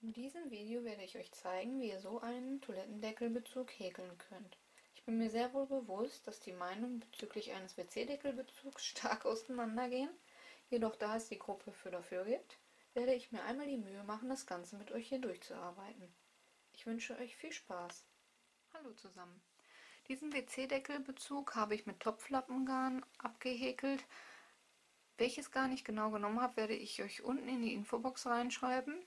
In diesem Video werde ich euch zeigen, wie ihr so einen Toilettendeckelbezug häkeln könnt. Ich bin mir sehr wohl bewusst, dass die Meinungen bezüglich eines WC-Deckelbezugs stark auseinandergehen, jedoch da es die Gruppe für dafür gibt, werde ich mir einmal die Mühe machen, das Ganze mit euch hier durchzuarbeiten. Ich wünsche euch viel Spaß. Hallo zusammen. Diesen WC-Deckelbezug habe ich mit Topflappengarn abgehäkelt. Welches Garn ich genau genommen habe, werde ich euch unten in die Infobox reinschreiben.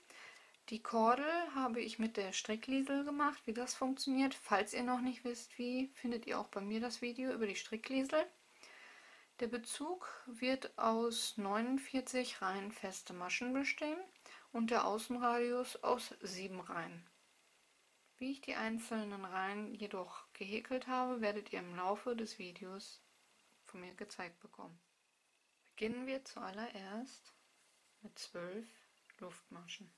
Die Kordel habe ich mit der Strickliesel gemacht. Wie das funktioniert, falls ihr noch nicht wisst wie, findet ihr auch bei mir das Video über die Strickliesel. Der Bezug wird aus 49 Reihen feste Maschen bestehen und der Außenradius aus 7 Reihen. Wie ich die einzelnen Reihen jedoch gehäkelt habe, werdet ihr im Laufe des Videos von mir gezeigt bekommen. Beginnen wir zuallererst mit 12 Luftmaschen.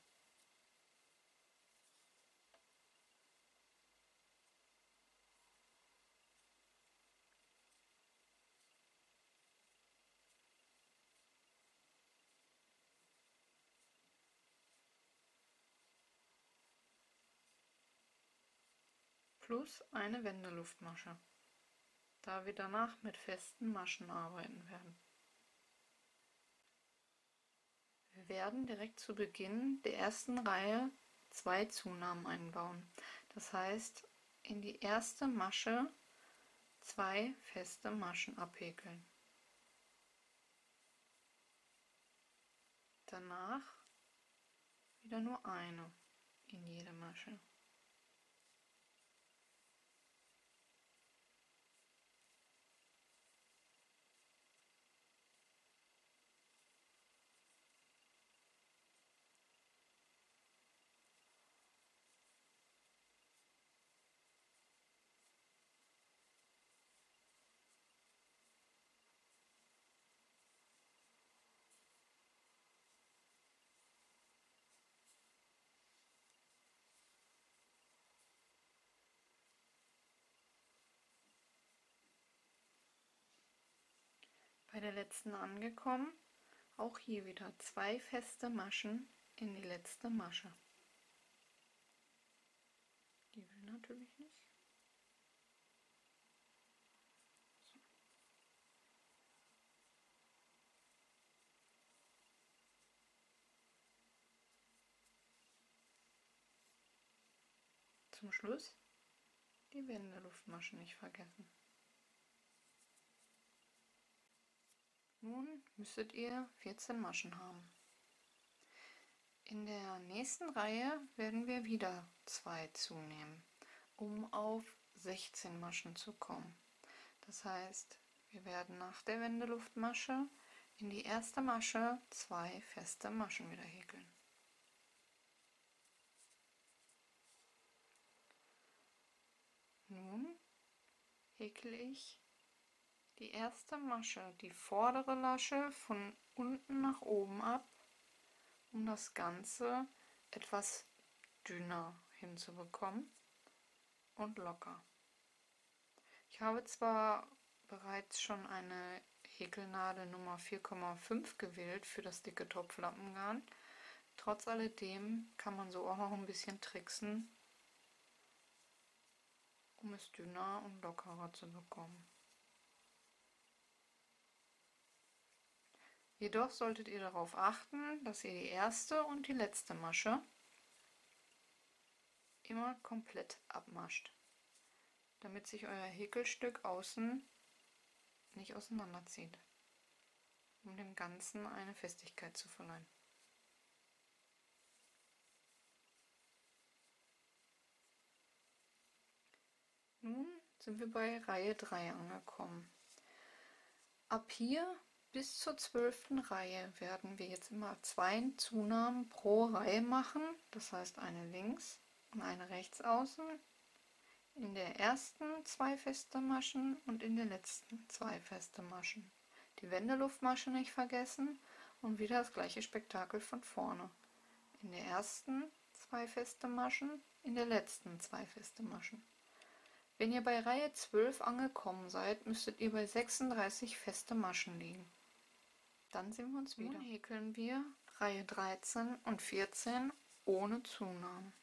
Plus eine Wendeluftmasche, da wir danach mit festen Maschen arbeiten werden. Wir werden direkt zu Beginn der ersten Reihe 2 Zunahmen einbauen. Das heißt, in die erste Masche 2 feste Maschen abhäkeln. Danach wieder nur eine in jede Masche. Bei der letzten angekommen, auch hier wieder 2 feste Maschen in die letzte Masche. Die will natürlich nicht. So. Zum Schluss die Wendeluftmaschen nicht vergessen. Nun müsstet ihr 14 Maschen haben. In der nächsten Reihe werden wir wieder 2 zunehmen, um auf 16 Maschen zu kommen. Das heißt, wir werden nach der Wendeluftmasche in die erste Masche 2 feste Maschen wieder häkeln. Nun häkle ich die erste Masche, die vordere Lasche, von unten nach oben ab, um das Ganze etwas dünner hinzubekommen und locker. Ich habe zwar bereits schon eine Häkelnadel Nummer 4,5 gewählt für das dicke Topflappengarn, trotz alledem kann man so auch noch ein bisschen tricksen, um es dünner und lockerer zu bekommen. Jedoch solltet ihr darauf achten, dass ihr die erste und die letzte Masche immer komplett abmascht, damit sich euer Häkelstück außen nicht auseinanderzieht, um dem Ganzen eine Festigkeit zu verleihen. Nun sind wir bei Reihe 3 angekommen. Ab hier bis zur 12. Reihe werden wir jetzt immer 2 Zunahmen pro Reihe machen, das heißt eine links und eine rechts außen, in der ersten 2 feste Maschen und in der letzten 2 feste Maschen. Die Wendeluftmasche nicht vergessen und wieder das gleiche Spektakel von vorne. In der ersten 2 feste Maschen, in der letzten 2 feste Maschen. Wenn ihr bei Reihe 12 angekommen seid, müsstet ihr bei 36 feste Maschen liegen. Dann sehen wir uns wieder. Nun häkeln wir Reihe 13 und 14 ohne Zunahmen.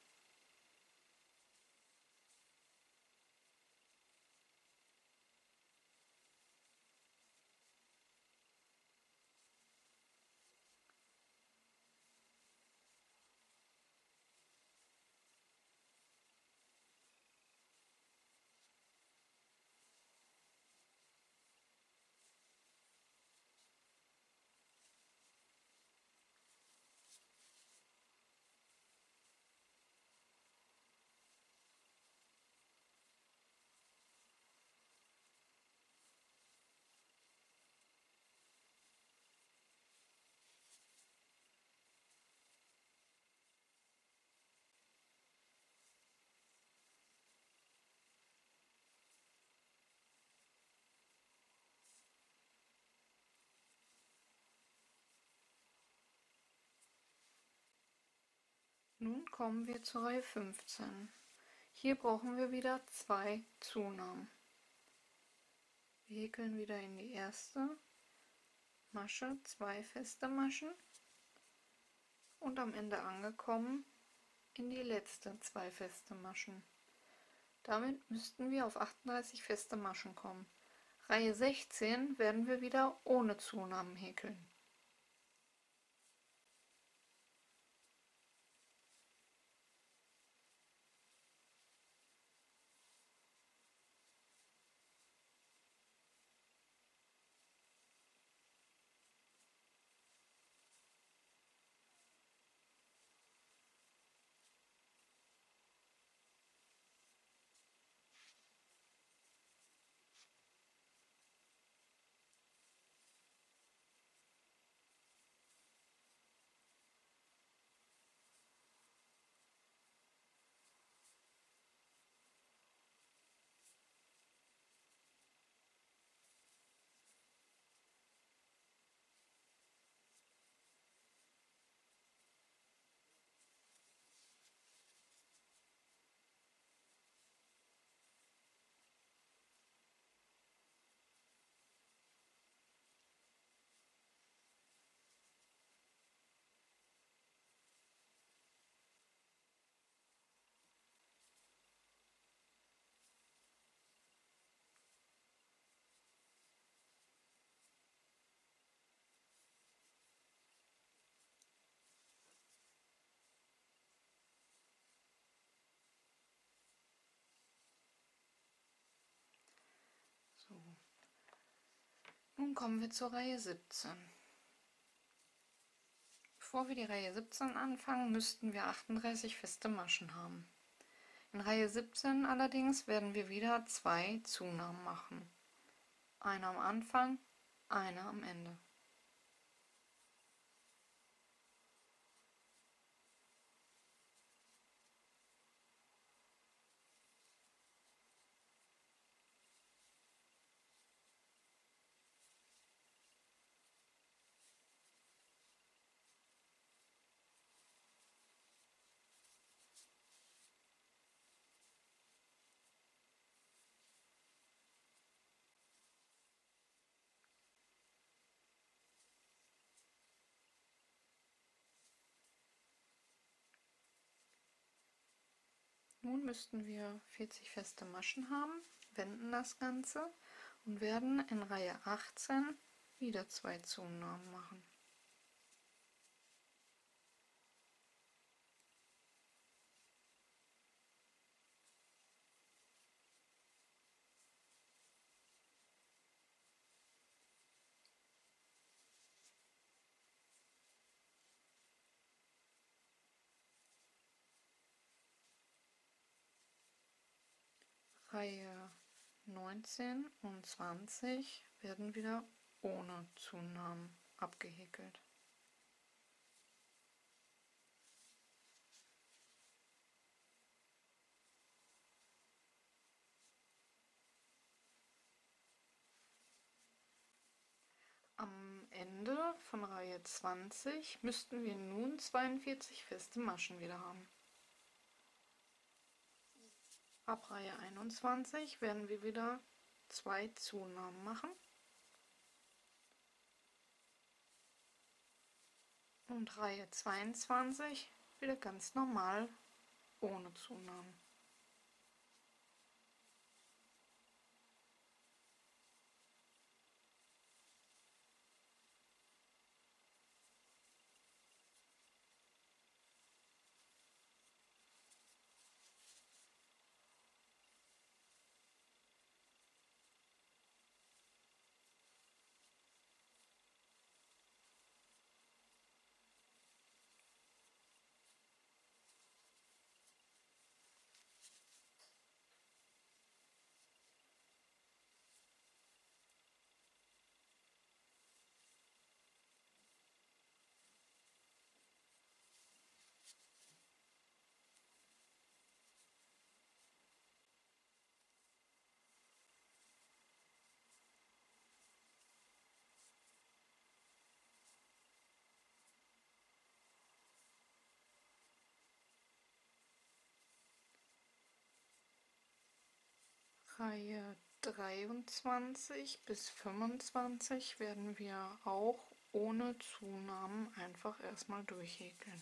Nun kommen wir zur Reihe 15. Hier brauchen wir wieder 2 Zunahmen. Wir häkeln wieder in die erste Masche 2 feste Maschen und am Ende angekommen in die letzte 2 feste Maschen. Damit müssten wir auf 38 feste Maschen kommen. Reihe 16 werden wir wieder ohne Zunahmen häkeln. So. Nun kommen wir zur Reihe 17. Bevor wir die Reihe 17 anfangen, müssten wir 38 feste Maschen haben. In Reihe 17 allerdings werden wir wieder 2 Zunahmen machen. Eine am Anfang, eine am Ende. Nun müssten wir 40 feste Maschen haben, wenden das Ganze und werden in Reihe 18 wieder 2 Zunahmen machen. Reihe 19 und 20 werden wieder ohne Zunahmen abgehäkelt. Am Ende von Reihe 20 müssten wir nun 42 feste Maschen wieder haben. Ab Reihe 21 werden wir wieder 2 Zunahmen machen und Reihe 22 wieder ganz normal ohne Zunahmen. Reihe 23 bis 25 werden wir auch ohne Zunahmen einfach erstmal durchhäkeln.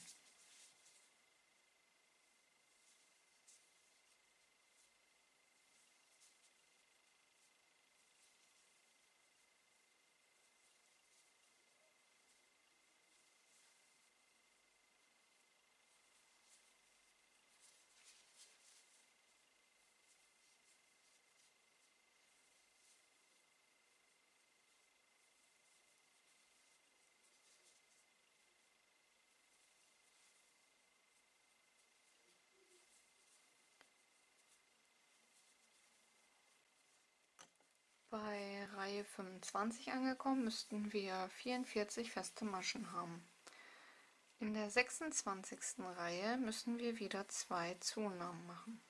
Bei Reihe 25 angekommen, müssten wir 44 feste Maschen haben. In der 26. Reihe müssen wir wieder 2 Zunahmen machen.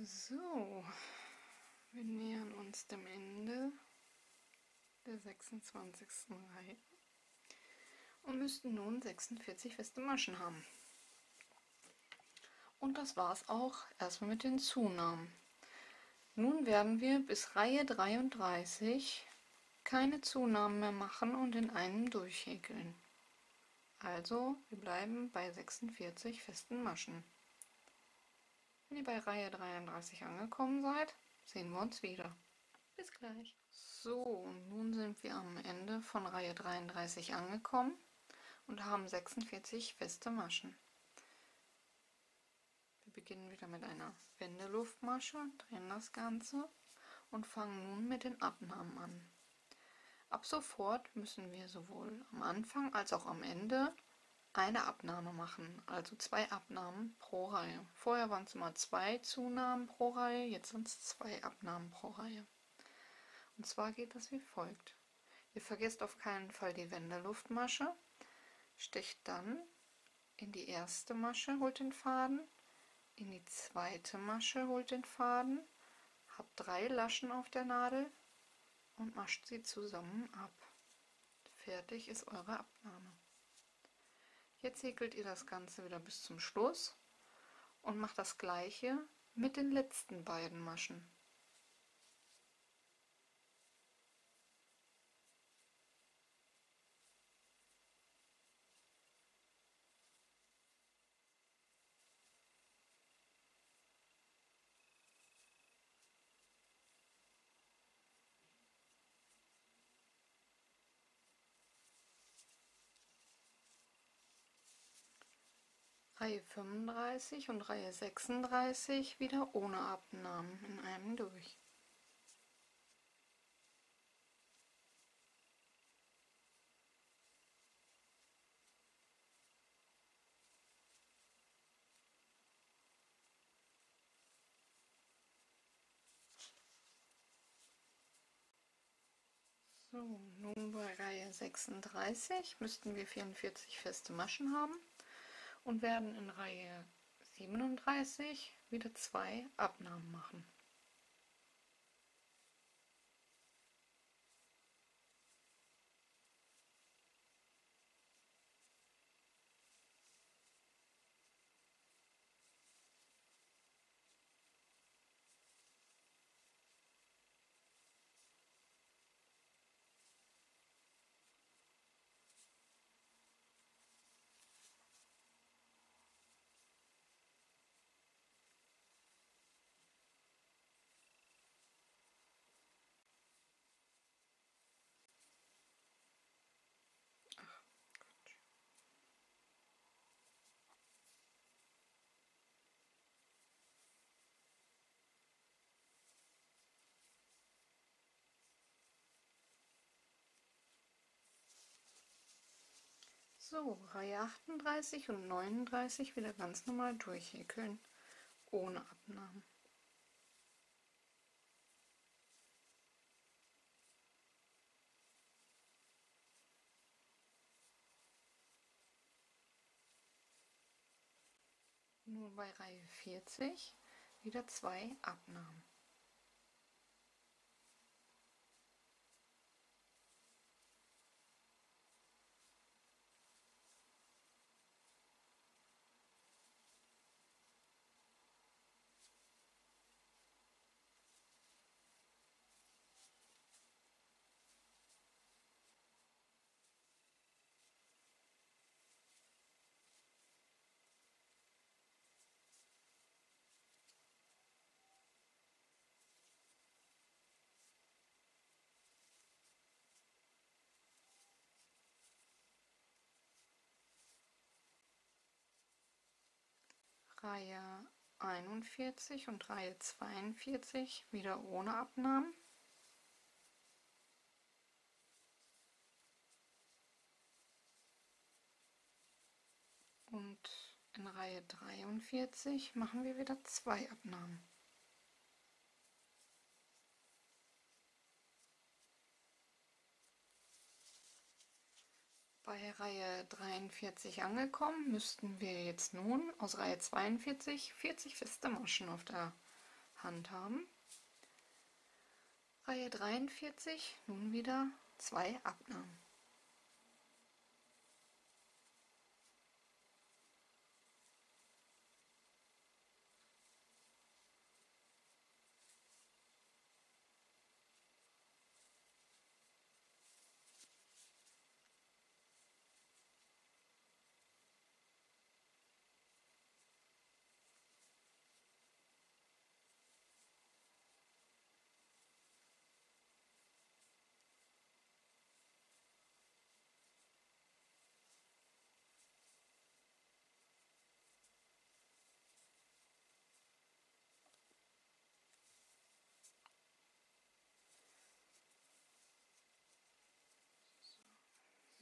So, wir nähern uns dem Ende der 26. Reihe und müssten nun 46 feste Maschen haben. Und das war's auch erstmal mit den Zunahmen. Nun werden wir bis Reihe 33 keine Zunahmen mehr machen und in einem durchhäkeln. Also, wir bleiben bei 46 festen Maschen. Wenn ihr bei Reihe 33 angekommen seid, sehen wir uns wieder. Bis gleich. So, nun sind wir am Ende von Reihe 33 angekommen und haben 46 feste Maschen. Wir beginnen wieder mit einer Wendeluftmasche, drehen das Ganze und fangen nun mit den Abnahmen an. Ab sofort müssen wir sowohl am Anfang als auch am Ende eine Abnahme machen, also 2 Abnahmen pro Reihe. Vorher waren es immer 2 Zunahmen pro Reihe, jetzt sind es 2 Abnahmen pro Reihe. Und zwar geht das wie folgt. Ihr vergesst auf keinen Fall die Wendeluftmasche, stecht dann in die erste Masche, holt den Faden, in die zweite Masche, holt den Faden, Habt 3 Laschen auf der Nadel und mascht sie zusammen ab. Fertig ist eure Abnahme. Jetzt häkelt ihr das Ganze wieder bis zum Schluss und macht das gleiche mit den letzten beiden Maschen. Reihe 35 und Reihe 36 wieder ohne Abnahmen in einem durch. So, nun bei Reihe 36 müssten wir 44 feste Maschen haben und werden in Reihe 37 wieder 2 Abnahmen machen. So, Reihe 38 und 39 wieder ganz normal durchhäkeln, ohne Abnahmen. Nun bei Reihe 40 wieder 2 Abnahmen. Reihe 41 und Reihe 42 wieder ohne Abnahmen. Und in Reihe 43 machen wir wieder 2 Abnahmen. Bei Reihe 43 angekommen, müssten wir jetzt nun aus Reihe 42 40 feste Maschen auf der Hand haben. Reihe 43 nun wieder 2 Abnahmen.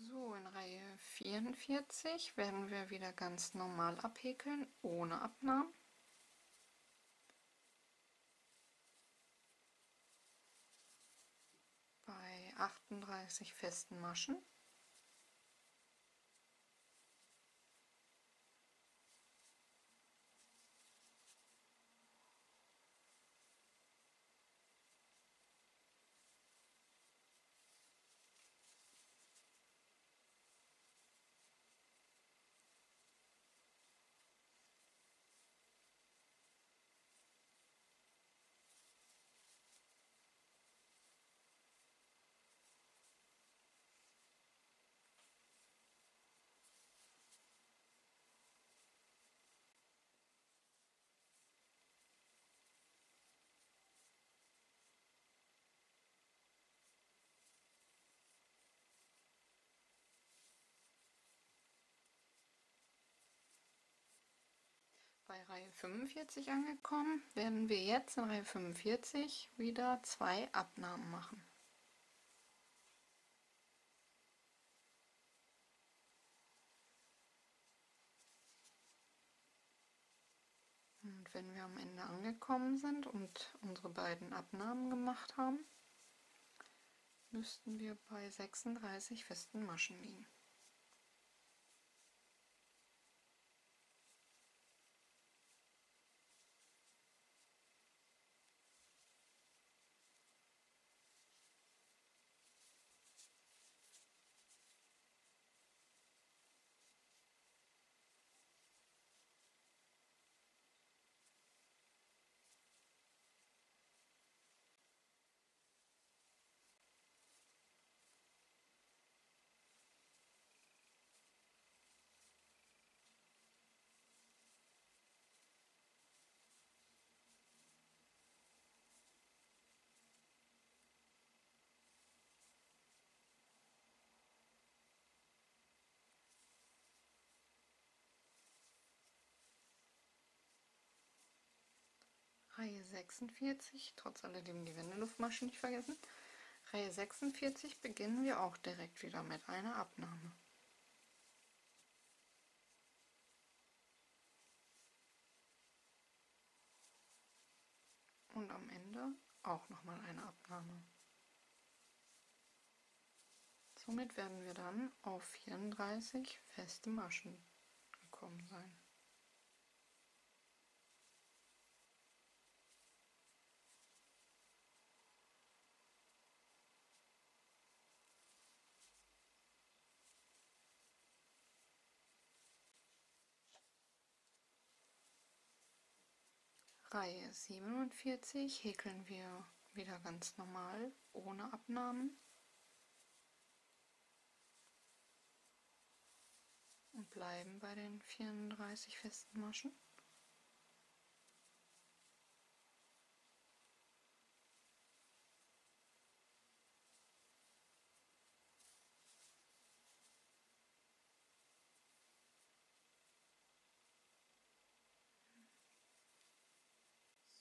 So, in Reihe 44 werden wir wieder ganz normal abhäkeln, ohne Abnahmen. Bei 38 festen Maschen. Bei Reihe 45 angekommen, werden wir jetzt in Reihe 45 wieder 2 Abnahmen machen. Und wenn wir am Ende angekommen sind und unsere beiden Abnahmen gemacht haben, müssten wir bei 36 festen Maschen liegen. Reihe 46, trotz alledem die Wendeluftmasche nicht vergessen. Reihe 46 beginnen wir auch direkt wieder mit einer Abnahme. Und am Ende auch nochmal eine Abnahme. Somit werden wir dann auf 34 feste Maschen gekommen sein. Reihe 47 häkeln wir wieder ganz normal, ohne Abnahmen. Und bleiben bei den 34 festen Maschen.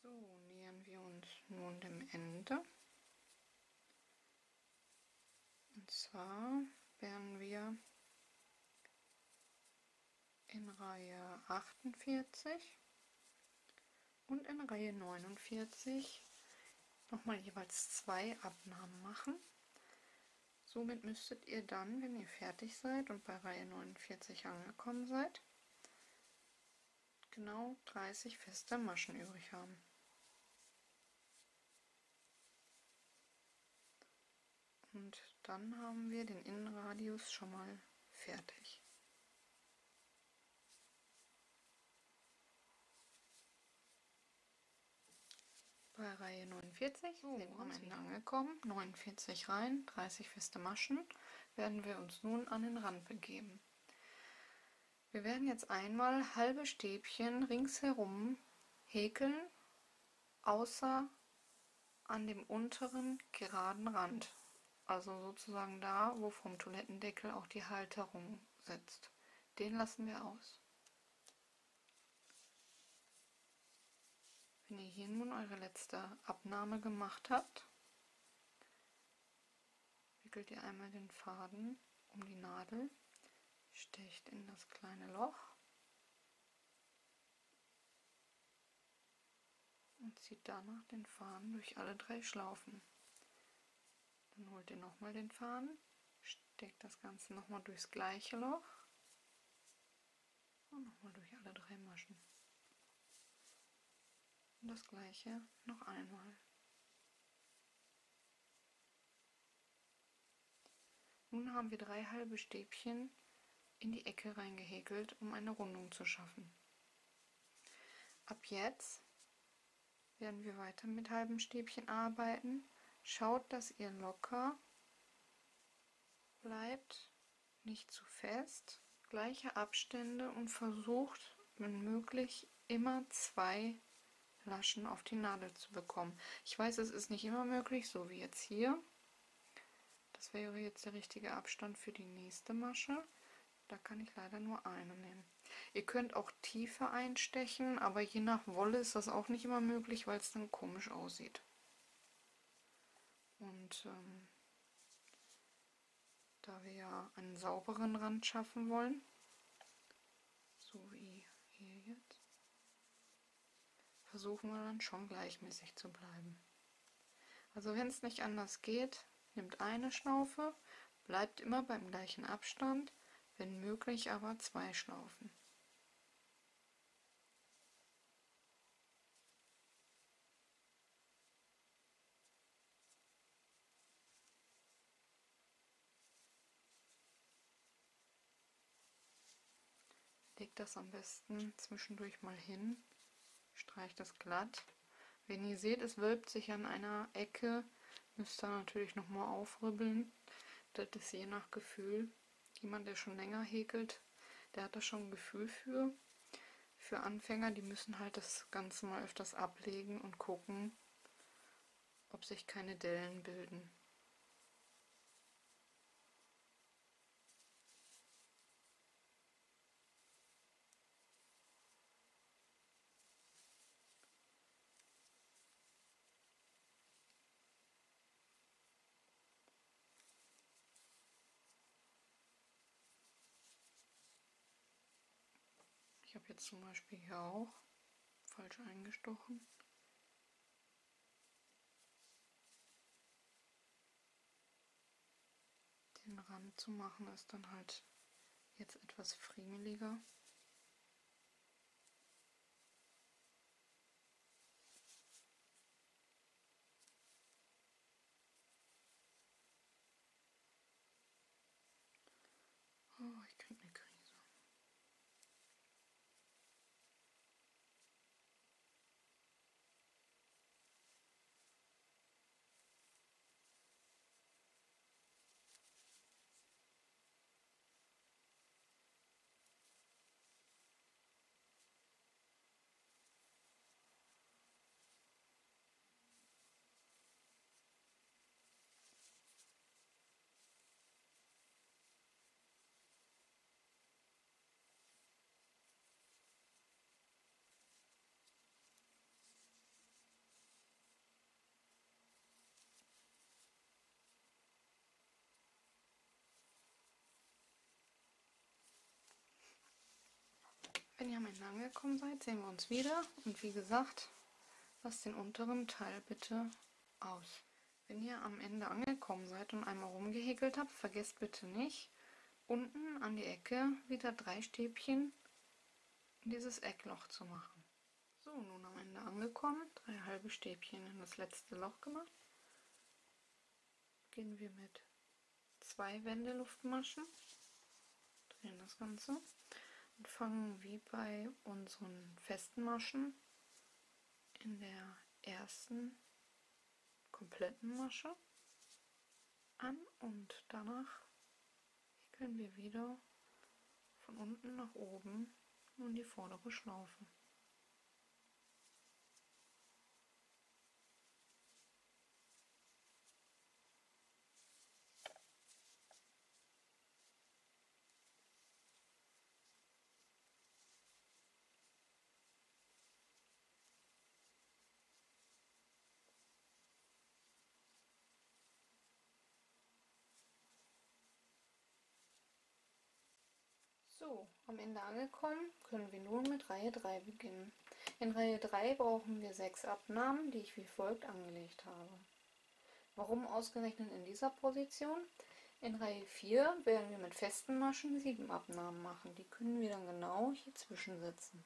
So, nähern wir uns nun dem Ende. Und zwar werden wir in Reihe 48 und in Reihe 49 nochmal jeweils 2 Abnahmen machen. Somit müsstet ihr dann, wenn ihr fertig seid und bei Reihe 49 angekommen seid, genau 30 feste Maschen übrig haben. Und dann haben wir den Innenradius schon mal fertig. Bei Reihe 49 sind wir am Ende angekommen, 49 Reihen, 30 feste Maschen, werden wir uns nun an den Rand begeben. Wir werden jetzt einmal halbe Stäbchen ringsherum häkeln, außer an dem unteren geraden Rand, also sozusagen da, wo vom Toilettendeckel auch die Halterung sitzt. Den lassen wir aus. Wenn ihr hier nun eure letzte Abnahme gemacht habt, wickelt ihr einmal den Faden um die Nadel, stecht in das kleine Loch und zieht danach den Faden durch alle 3 Schlaufen. Dann holt ihr nochmal den Faden, steckt das Ganze nochmal durchs gleiche Loch und nochmal durch alle 3 Maschen. Und das gleiche noch einmal. Nun haben wir 3 halbe Stäbchen in die Ecke reingehäkelt, um eine Rundung zu schaffen. Ab jetzt werden wir weiter mit halben Stäbchen arbeiten. Schaut, dass ihr locker bleibt, nicht zu fest, gleiche Abstände und versucht, wenn möglich, immer 2 Laschen auf die Nadel zu bekommen. Ich weiß, es ist nicht immer möglich, so wie jetzt hier. Das wäre jetzt der richtige Abstand für die nächste Masche. Da kann ich leider nur eine nehmen. Ihr könnt auch tiefer einstechen, aber je nach Wolle ist das auch nicht immer möglich, weil es dann komisch aussieht. Und da wir ja einen sauberen Rand schaffen wollen, so wie hier jetzt, versuchen wir dann schon gleichmäßig zu bleiben. Also wenn es nicht anders geht, nehmt eine Schlaufe, bleibt immer beim gleichen Abstand, wenn möglich aber 2 Schlaufen. Legt das am besten zwischendurch mal hin, streicht das glatt. Wenn ihr seht, es wölbt sich an einer Ecke, müsst ihr natürlich nochmal aufribbeln. Das ist je nach Gefühl. Jemand, der schon länger häkelt, der hat da schon ein Gefühl für. Für Anfänger, die müssen halt das Ganze mal öfters ablegen und gucken, ob sich keine Dellen bilden. Ich habe jetzt zum Beispiel hier auch falsch eingestochen. Den Rand zu machen ist dann halt jetzt etwas friemeliger. Oh, ich kriege eine Krise. Wenn ihr am Ende angekommen seid, sehen wir uns wieder. Und wie gesagt, lasst den unteren Teil bitte aus. Wenn ihr am Ende angekommen seid und einmal rumgehäkelt habt, vergesst bitte nicht, unten an die Ecke wieder 3 Stäbchen in dieses Eckloch zu machen. So, nun am Ende angekommen, 3 halbe Stäbchen in das letzte Loch gemacht. Beginnen wir mit 2 Wendeluftmaschen, drehen das Ganze und fangen wie bei unseren festen Maschen in der ersten kompletten Masche an und danach häkeln wir wieder von unten nach oben nun die vordere Schlaufe. So, am Ende angekommen, können wir nun mit Reihe 3 beginnen. In Reihe 3 brauchen wir 6 Abnahmen, die ich wie folgt angelegt habe. Warum ausgerechnet in dieser Position? In Reihe 4 werden wir mit festen Maschen 7 Abnahmen machen. Die können wir dann genau hier zwischensetzen.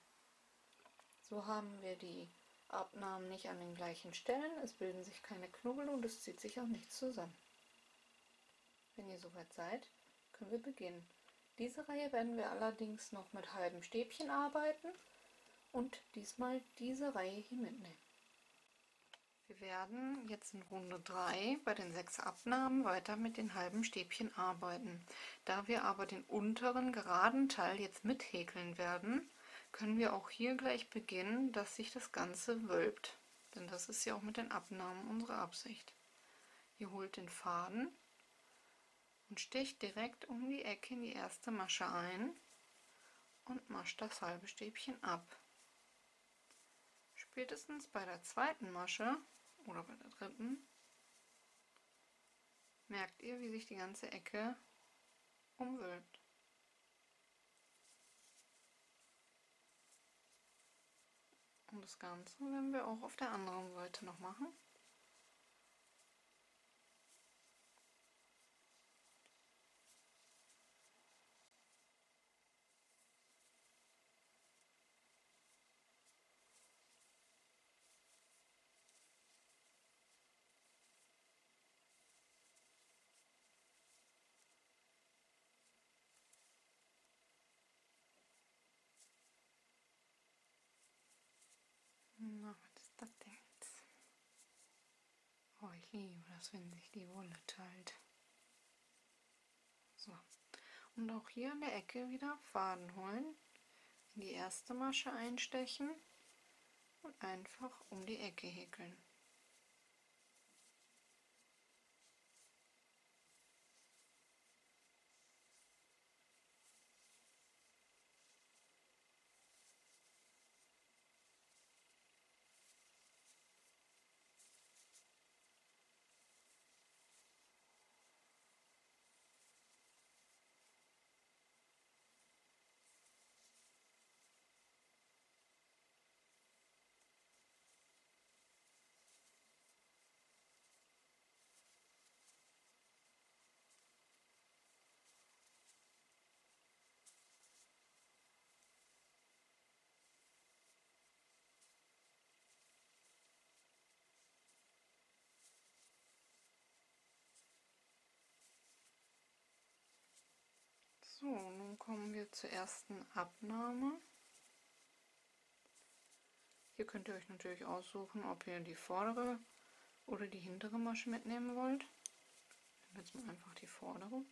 So haben wir die Abnahmen nicht an den gleichen Stellen, es bilden sich keine Knubbel und es zieht sich auch nichts zusammen. Wenn ihr soweit seid, können wir beginnen. Diese Reihe werden wir allerdings noch mit halben Stäbchen arbeiten und diesmal diese Reihe hier mitnehmen. Wir werden jetzt in Runde 3 bei den 6 Abnahmen weiter mit den halben Stäbchen arbeiten. Da wir aber den unteren geraden Teil jetzt mithäkeln werden, können wir auch hier gleich beginnen, dass sich das Ganze wölbt. Denn das ist ja auch mit den Abnahmen unsere Absicht. Ihr holt den Faden und sticht direkt um die Ecke in die erste Masche ein und masche das halbe Stäbchen ab. Spätestens bei der zweiten Masche oder bei der dritten merkt ihr, wie sich die ganze Ecke umwölbt. Und das Ganze werden wir auch auf der anderen Seite noch machen. Na, was ist das denn jetzt? Oh, ich liebe das, wenn sich die Wolle teilt. So. Und auch hier an der Ecke wieder Faden holen, in die erste Masche einstechen und einfach um die Ecke häkeln. So, nun kommen wir zur ersten Abnahme. Hier könnt ihr euch natürlich aussuchen, ob ihr die vordere oder die hintere Masche mitnehmen wollt. Ich nehme jetzt mal einfach die vordere.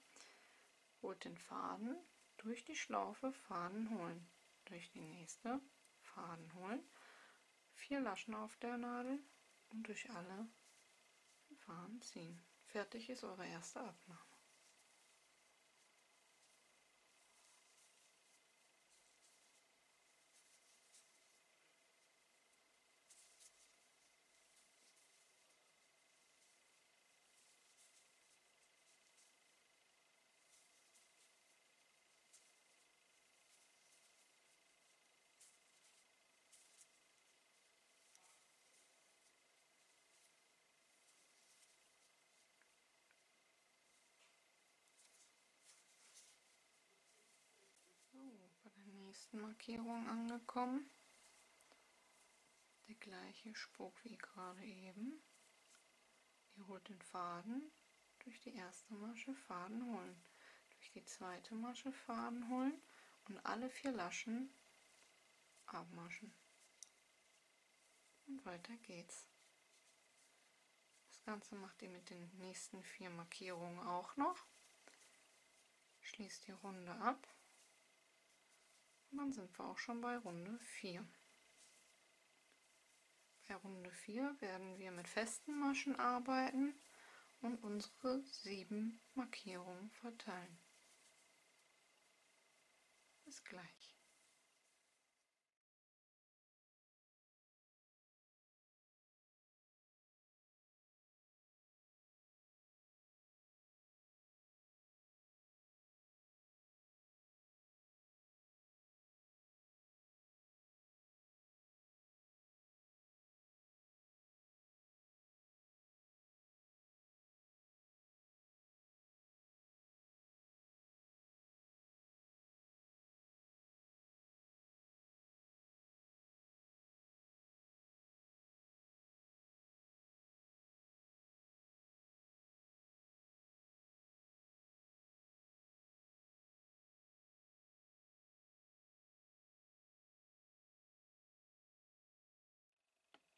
Holt den Faden, durch die Schlaufe Faden holen, durch die nächste Faden holen, 4 Laschen auf der Nadel und durch alle Faden ziehen. Fertig ist eure erste Abnahme. So, bei der nächsten Markierung angekommen. Der gleiche Spuk wie gerade eben. Ihr holt den Faden, durch die erste Masche Faden holen, durch die zweite Masche Faden holen und alle 4 Laschen abmaschen. Und weiter geht's. Das Ganze macht ihr mit den nächsten 4 Markierungen auch noch. Schließt die Runde ab und dann sind wir auch schon bei Runde 4. Bei Runde 4 werden wir mit festen Maschen arbeiten und unsere 7 Markierungen verteilen. Bis gleich.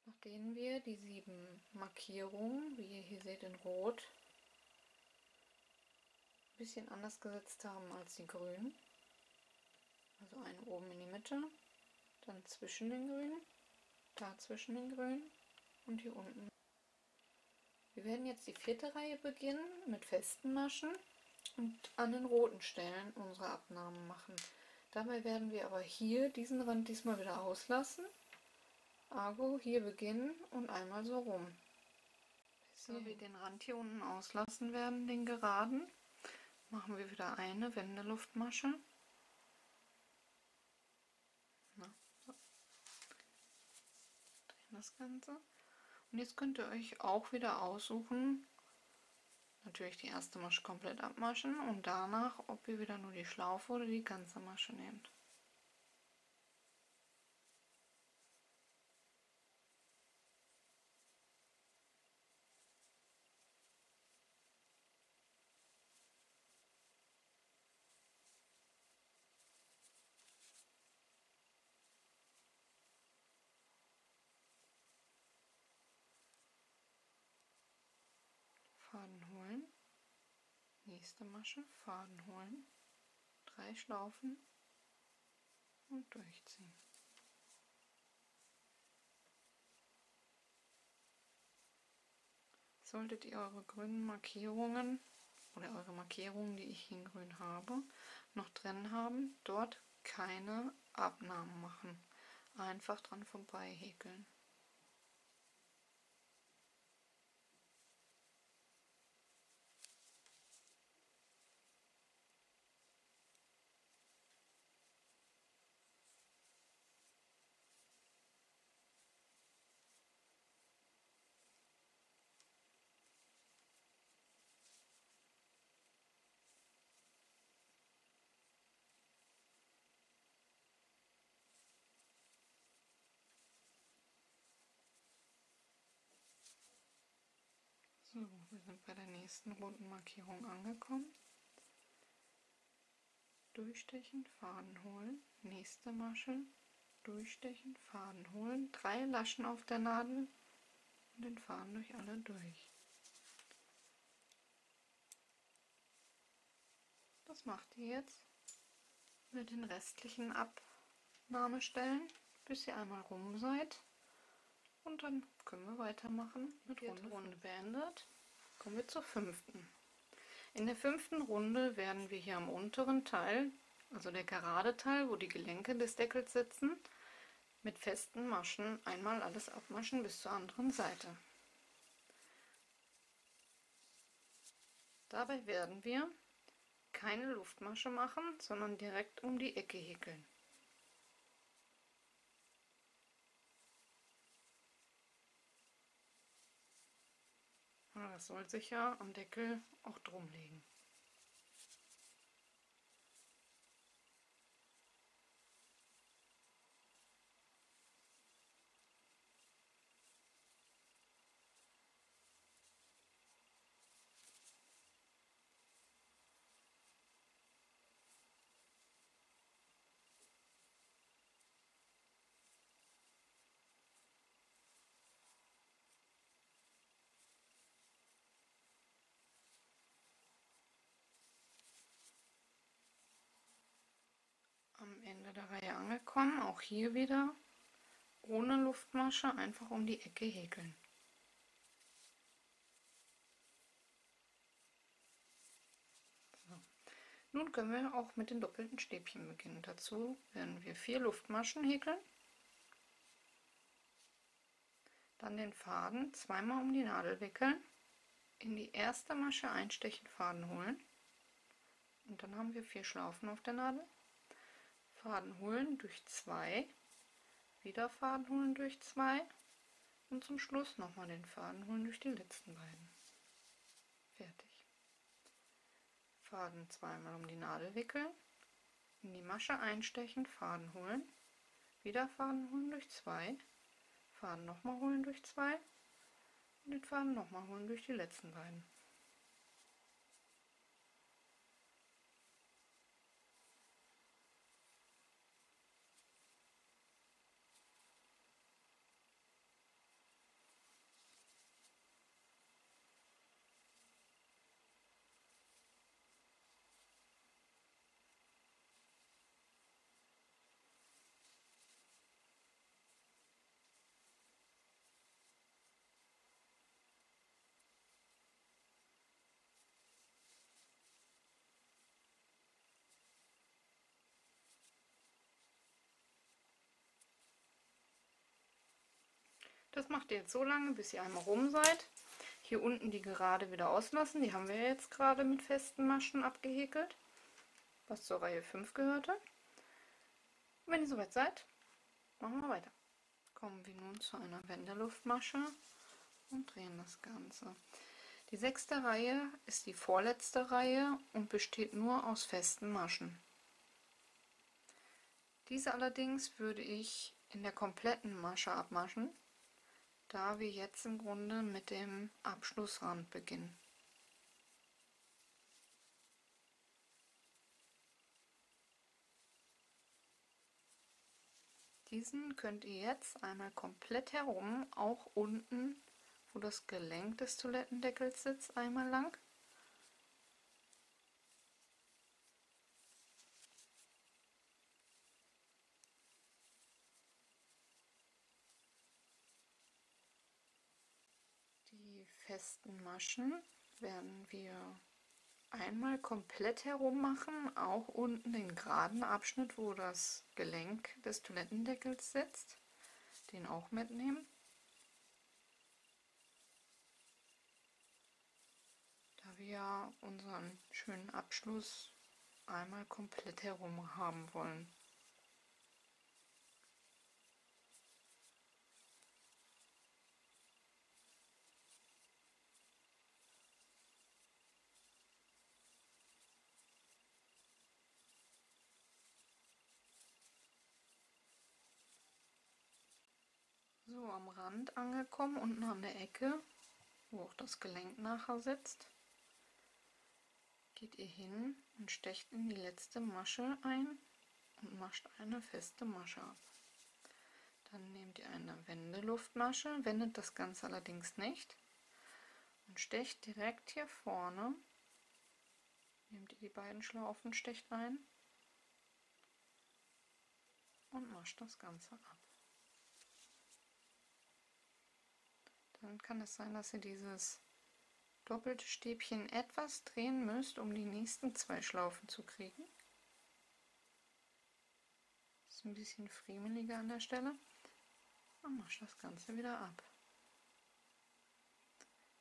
Nachdem wir die 7 Markierungen, wie ihr hier seht in Rot, ein bisschen anders gesetzt haben als die grünen, also eine oben in die Mitte, dann zwischen den grünen, da zwischen den grünen und hier unten. Wir werden jetzt die 4. Reihe beginnen mit festen Maschen und an den roten Stellen unsere Abnahmen machen. Dabei werden wir aber hier diesen Rand diesmal wieder auslassen. Argo hier beginnen und einmal so rum. Da wir den Rand hier unten auslassen werden, den geraden, machen wir wieder eine Wendeluftmasche. So. Drehen das Ganze. Und jetzt könnt ihr euch auch wieder aussuchen, natürlich die erste Masche komplett abmaschen und danach, ob ihr wieder nur die Schlaufe oder die ganze Masche nehmt. Faden holen, nächste Masche, Faden holen, 3 Schlaufen und durchziehen. Solltet ihr eure grünen Markierungen oder eure Markierungen, die ich in grün habe, noch drin haben, dort keine Abnahmen machen. Einfach dran vorbei häkeln. So, wir sind bei der nächsten runden Markierung angekommen. Durchstechen, Faden holen, nächste Masche, durchstechen, Faden holen, 3 Laschen auf der Nadel und den Faden durch alle durch. Das macht ihr jetzt mit den restlichen Abnahmestellen, bis ihr einmal rum seid. Und dann können wir weitermachen mit Runde beendet. Kommen wir zur 5. In der 5. Runde werden wir hier am unteren Teil, also der gerade Teil, wo die Gelenke des Deckels sitzen, mit festen Maschen einmal alles abmaschen bis zur anderen Seite. Dabei werden wir keine Luftmasche machen, sondern direkt um die Ecke häkeln. Das soll sich ja am Deckel auch drum legen. Am Ende der Reihe angekommen, auch hier wieder ohne Luftmasche einfach um die Ecke häkeln. So. Nun können wir auch mit den doppelten Stäbchen beginnen. Dazu werden wir 4 Luftmaschen häkeln, dann den Faden zweimal um die Nadel wickeln, in die erste Masche einstechen, Faden holen und dann haben wir 4 Schlaufen auf der Nadel. Faden holen durch 2, wieder Faden holen durch 2 und zum Schluss nochmal den Faden holen durch die letzten beiden. Fertig. Faden zweimal um die Nadel wickeln, in die Masche einstechen, Faden holen, wieder Faden holen durch 2, Faden nochmal holen durch 2 und den Faden nochmal holen durch die letzten beiden. Das macht ihr jetzt so lange, bis ihr einmal rum seid. Hier unten die gerade wieder auslassen. Die haben wir jetzt gerade mit festen Maschen abgehäkelt, was zur Reihe 5 gehörte. Und wenn ihr soweit seid, machen wir weiter. Kommen wir nun zu einer Wendeluftmasche und drehen das Ganze. Die 6. Reihe ist die vorletzte Reihe und besteht nur aus festen Maschen. Diese allerdings würde ich in der kompletten Masche abmaschen, da wir jetzt im Grunde mit dem Abschlussrand beginnen. Diesen könnt ihr jetzt einmal komplett herum, auch unten, wo das Gelenk des Toilettendeckels sitzt, einmal lang. Die festen Maschen werden wir einmal komplett herum machen, auch unten den geraden Abschnitt, wo das Gelenk des Toilettendeckels sitzt, den auch mitnehmen. Da wir unseren schönen Abschluss einmal komplett herum haben wollen. So, am Rand angekommen, unten an der Ecke, wo auch das Gelenk nachher sitzt, geht ihr hin und stecht in die letzte Masche ein und mascht eine feste Masche ab. Dann nehmt ihr eine Wendeluftmasche, wendet das Ganze allerdings nicht und stecht direkt hier vorne, nehmt ihr die beiden Schlaufen, stecht ein und mascht das Ganze ab. Dann kann es sein, dass ihr dieses doppelte Stäbchen etwas drehen müsst, um die nächsten 2 Schlaufen zu kriegen. Das ist ein bisschen friemeliger an der Stelle. Und mascht das Ganze wieder ab.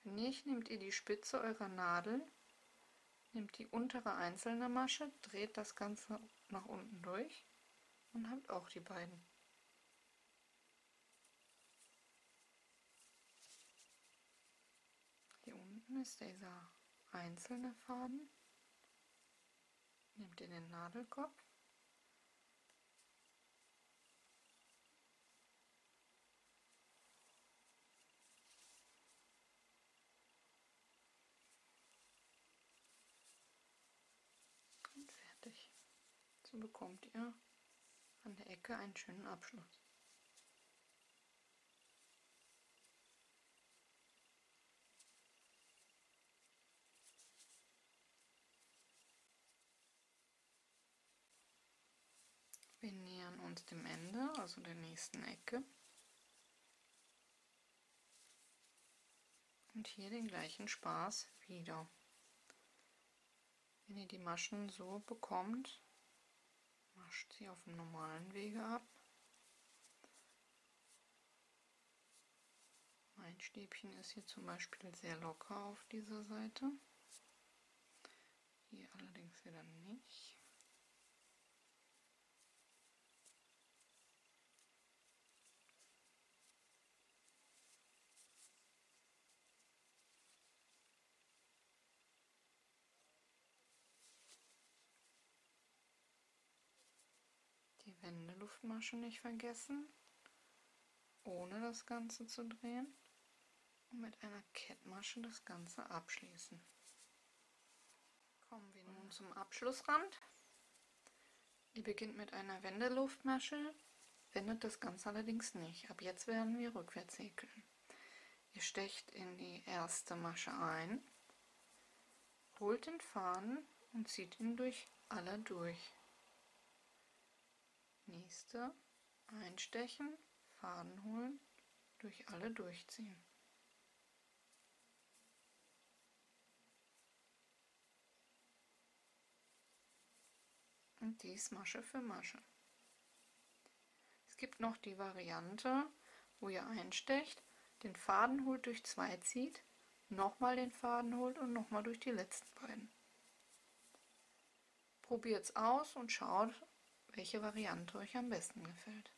Wenn nicht, nehmt ihr die Spitze eurer Nadel, nehmt die untere einzelne Masche, dreht das Ganze nach unten durch und habt auch die beiden. Hier unten ist dieser einzelne Faden. Nehmt ihr den Nadelkopf, und fertig. So bekommt ihr an der Ecke einen schönen Abschluss. Wir nähern uns dem Ende, also der nächsten Ecke. Und hier den gleichen Spaß wieder. Wenn ihr die Maschen so bekommt, mascht sie auf dem normalen Wege ab. Mein Stäbchen ist hier zum Beispiel sehr locker auf dieser Seite. Hier allerdings wieder nicht. Die Wendeluftmasche nicht vergessen, ohne das Ganze zu drehen, und mit einer Kettmasche das Ganze abschließen. Kommen wir nun zum Abschlussrand. Ihr beginnt mit einer Wendeluftmasche, wendet das Ganze allerdings nicht. Ab jetzt werden wir rückwärts häkeln. Ihr stecht in die erste Masche ein, holt den Faden und zieht ihn durch alle durch. Nächste, einstechen, Faden holen, durch alle durchziehen. Und dies Masche für Masche. Es gibt noch die Variante, wo ihr einstecht, den Faden holt, durch 2 zieht, nochmal den Faden holt und nochmal durch die letzten beiden. Probiert es aus und schaut, welche Variante euch am besten gefällt.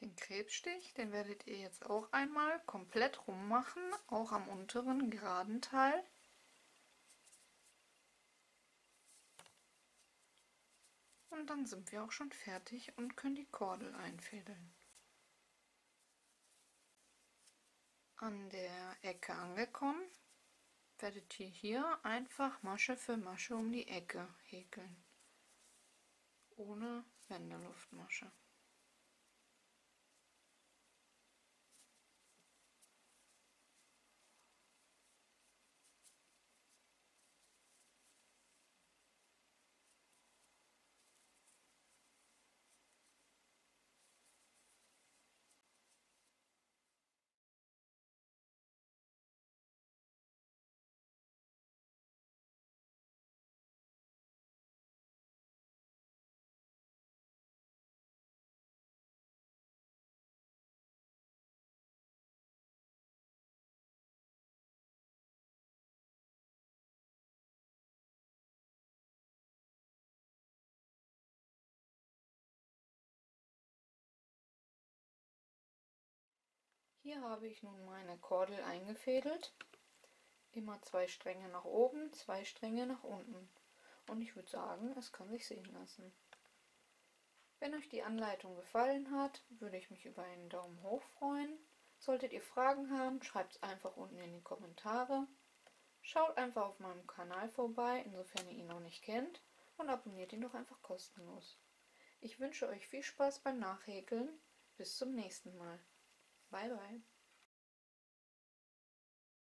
Den Krebsstich, den werdet ihr jetzt auch einmal komplett rummachen, auch am unteren geraden Teil. Und dann sind wir auch schon fertig und können die Kordel einfädeln. An der Ecke angekommen, werdet ihr hier einfach Masche für Masche um die Ecke häkeln, ohne Wendeluftmasche. Hier habe ich nun meine Kordel eingefädelt. Immer 2 Stränge nach oben, 2 Stränge nach unten. Und ich würde sagen, es kann sich sehen lassen. Wenn euch die Anleitung gefallen hat, würde ich mich über einen Daumen hoch freuen. Solltet ihr Fragen haben, schreibt es einfach unten in die Kommentare. Schaut einfach auf meinem Kanal vorbei, insofern ihr ihn noch nicht kennt, und abonniert ihn doch einfach kostenlos. Ich wünsche euch viel Spaß beim Nachhäkeln. Bis zum nächsten Mal. Bye bye.